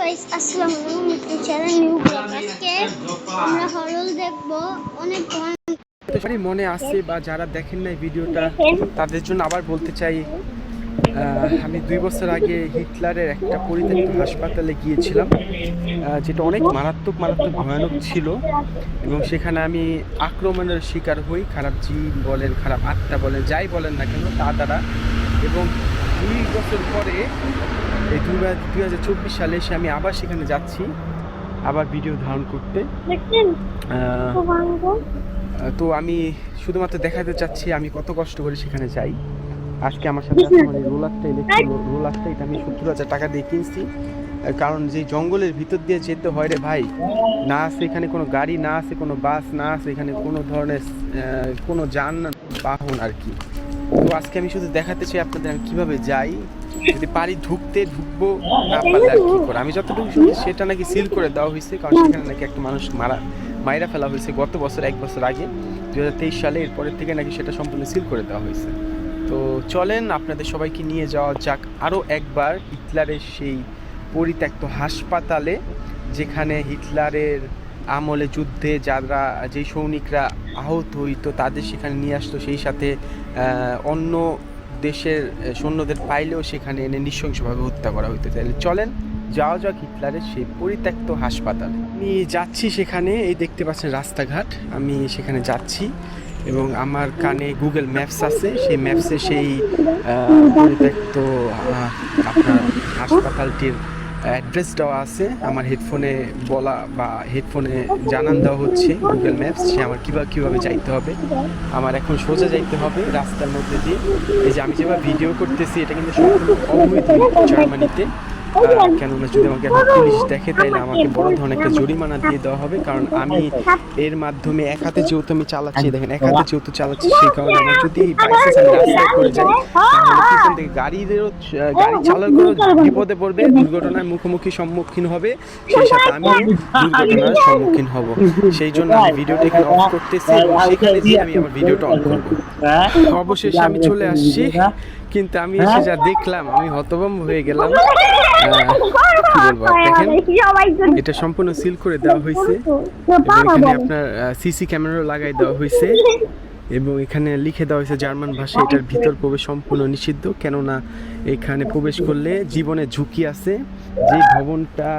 Guys আসসালামু আলাইকুম channel new blog আজকে আমরা হরর দেখব অনেক সবারই মনে আছে বা যারা দেখেন নাই ভিডিওটা তাদের জন্য আবার বলতে চাই আমি 2 বছর আগে হিটলারের একটা পরিত্যক্ত হাসপাতালে গিয়েছিলাম যেটা অনেক মারাত্মক ভয়ানক ছিল এবং সেখানে আমি আক্রমণের শিকার হই খারাপ জিন বলেন খারাপ আত্মা বলেন যাই বলেন না কেন তা দ্বারা এবং 2 বছর পরে এই 2024 সালে এসে আমি আবার সেখানে যাচ্ছি আবার ভিডিও ধারণ করতে। তো আমি শুধুমাত্র দেখাতে চাচ্ছি আমি কত কষ্ট করে সেখানে যাই। আজকে আমার সাথে আছে মানে রোলারটা এটা আমি 70,000 টাকা দিয়ে কিনছি, কারণ যে জঙ্গলের ভিতর দিয়ে যেতে হয় রে ভাই, না আছে এখানে কোনো গাড়ি, না আছে কোনো বাস, না আছে এখানে কোনো ধরনের কোনো যান বাহন আর কি। তো আজকে আমি শুধু দেখাতে চাই আপনাদের আমি কীভাবে যাই, যদি পারি ঢুকবো, না পারলে আর কী করে। আমি যতটুকু শুনছি সেটা নাকি সিল করে দেওয়া হয়েছে, কারণ সেখানে নাকি একটা মানুষ মাইরা ফেলা হয়েছে গত বছর 1 বছর আগে 2023 সালে। এরপরের থেকে নাকি সেটা সম্পূর্ণ সিল করে দেওয়া হয়েছে। তো চলেন আপনাদের সবাইকে নিয়ে যাওয়া যাক আরও একবার হিটলারের সেই পরিত্যক্ত হাসপাতালে, যেখানে হিটলারের আমলে যুদ্ধে যারা যেই সৈনিকরা আহত হইতো তাদের সেখানে নিয়ে আসতো, সেই সাথে অন্য দেশের সৈন্যদের পাইলেও সেখানে এনে নৃশংসভাবে হত্যা করা হইতো। তাহলে চলেন যাওয়া যাক হিটলারের সেই পরিত্যক্ত হাসপাতালে। আমি যাচ্ছি সেখানে, এই দেখতে পাচ্ছেন রাস্তাঘাট, আমি সেখানে যাচ্ছি এবং আমার কানে গুগল ম্যাপস আছে, সেই ম্যাপসে সেই পরিত্যক্ত আপনার হাসপাতালটির অ্যাড্রেস দেওয়া আছে। আমার হেডফোনে বলা বা হেডফোনে জানান দেওয়া হচ্ছে গুগল ম্যাপস, সে আমার কীভাবে যাইতে হবে। আমার এখন সোজা যাইতে হবে রাস্তার মধ্যে দিয়ে। এই যে আমি যেভাবে ভিডিও করতেছি এটা কিন্তু সম্পূর্ণ অবৈধ জার্মানিতে, কেননা যদি আমাকে এখন পুলিশ দেখে তাহলে আমাকে বড় ধরনের একটা জরিমানা দিয়ে দেওয়া হবে, কারণ আমি এর মাধ্যমে এক হাতে যেহেতু আমি চালাচ্ছি, দেখেন এক হাতে যেহেতু চালাচ্ছি, সেই কারণে আমার যদি বাইচান্স আমি রাস্তায় পড়ে যাই তাহলে পিছন থেকে গাড়ি চালকেরও বিপদে পড়বে, দুর্ঘটনার সম্মুখীন হবে, সেই সাথে আমি দুর্ঘটনার সম্মুখীন হব। সেই জন্য আমি ভিডিওটা এখানে অফ করতেছি এবং সেখানে গিয়ে আমি আমার ভিডিওটা অন করব। অবশেষে আমি চলে আসছি, কিন্তু আমি এসে যা দেখলাম আমি হতভম্ব হয়ে গেলাম। কি বলবো, দেখেন এটা সম্পূর্ণ সিল করে দেওয়া হয়েছে এবং এখানে আপনার সিসি ক্যামেরাও লাগাই দেওয়া হয়েছে এবং এখানে লিখে দেওয়া হয়েছে জার্মান ভাষায় এটার ভিতর প্রবেশ সম্পূর্ণ নিষিদ্ধ, কেননা এখানে প্রবেশ করলে জীবনের ঝুঁকি আছে। যে ভবনটা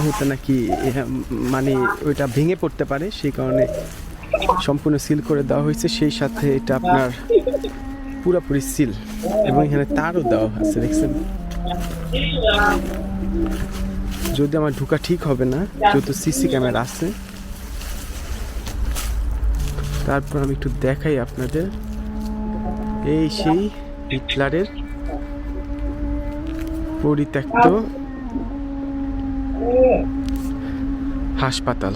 হতে নাকি মানে ওইটা ভেঙে পড়তে পারে, সেই কারণে সম্পূর্ণ সিল করে দেওয়া হয়েছে। সেই সাথে এটা আপনার পুরোপুরি সিল এবং এখানে তারও দেওয়া আছে, দেখছেন। যদি আমার ঢোকা ঠিক হবে না, যেহেতু সিসি ক্যামেরা আছে। তারপর আমি একটু দেখাই আপনাদের, এই সেই হিটলারের পরিত্যক্ত হাসপাতাল।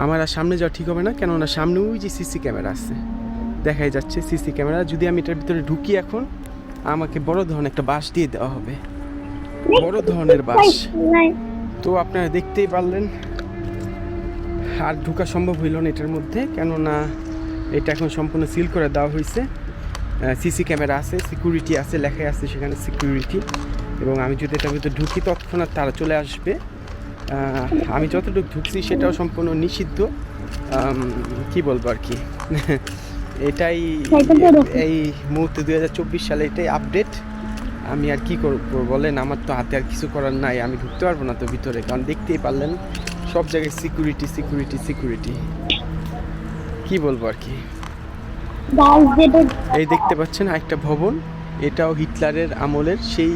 আমার আর সামনে যাওয়া ঠিক হবে না, কেননা সামনে ওই যে সিসি ক্যামেরা আছে, দেখাই যাচ্ছে সিসি ক্যামেরা। যদি আমি এটার ভিতরে ঢুকি এখন, আমাকে বড় ধরনের একটা বাঁশ দিয়ে দেওয়া হবে, বড় ধরনের বাঁশ। তো আপনারা দেখতেই পারলেন, আর ঢোকা সম্ভব হইল না এটার মধ্যে, কেননা এটা এখন সম্পূর্ণ সিল করে দেওয়া হয়েছে। সিসি ক্যামেরা আছে, সিকিউরিটি আছে, লেখাই আছে সেখানে সিকিউরিটি, এবং আমি যদি এটার ভিতরে ঢুকি তৎক্ষণাৎ তারা চলে আসবে। আমি যতটুকু ঢুকছি সেটাও সম্পূর্ণ নিষিদ্ধ, কি বলবো আর কি। এটাই এই মুহূর্তে 2024 সালে এটাই আপডেট। আমি আর কি করবো বলেন, আমার তো হাতে আর কিছু করার নাই, আমি ঢুকতে পারবো না তো ভিতরে, কারণ দেখতেই পারলেন সব জায়গায় সিকিউরিটি। কি বলবো আর কি। এই দেখতে পাচ্ছেন একটা ভবন, এটাও হিটলারের আমলের, সেই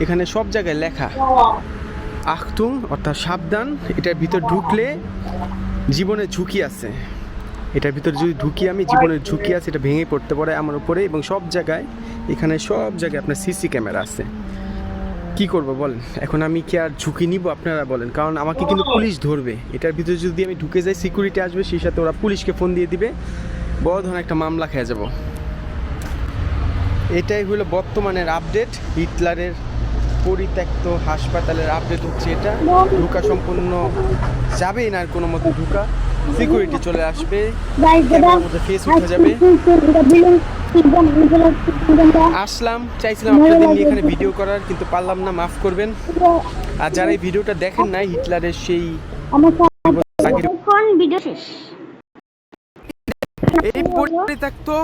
এখানে সব জায়গায় লেখা আখতুং অর্থাৎ সাবধান, এটার ভিতর ঢুকলে জীবনের ঝুঁকি আছে। এটার ভিতরে যদি ঢুকি আমি, জীবনের ঝুঁকি আছে, এটা ভেঙে পড়তে পারে আমার উপরে। এবং সব জায়গায় এখানে সব জায়গায় আপনার সিসি ক্যামেরা আছে। কি করব বলেন, এখন আমি কি আর ঝুঁকি নিব আপনারা বলেন, কারণ আমাকে কিন্তু পুলিশ ধরবে। এটার ভিতরে যদি আমি ঢুকে যাই, সিকিউরিটি আসবে, সেই সাথে ওরা পুলিশকে ফোন দিয়ে দিবে, বড় ধরনের একটা মামলা খেয়ে যাব। এটাই হলো বর্তমানের আপডেট, হিটলারের পরিত্যক্ত হাসপাতালের আপডেট হচ্ছে এটা। ঢোকা সম্পূর্ণ যাবেই না আর কোনো মতো ঢোকা, সিকিউরিটি চলে আসবে, গাইস ক্যামেরার মধ্যে ফেস উঠে যাবে। আসলাম, চাইছিলাম আপনাদের নিয়ে এখানে ভিডিও করার, কিন্তু পারলাম না, মাফ করবেন। আর যারা এই ভিডিওটা দেখেন নাই, হিটলারের সেই এখন ভিডিও শেষ। এই পড়তে থাকতো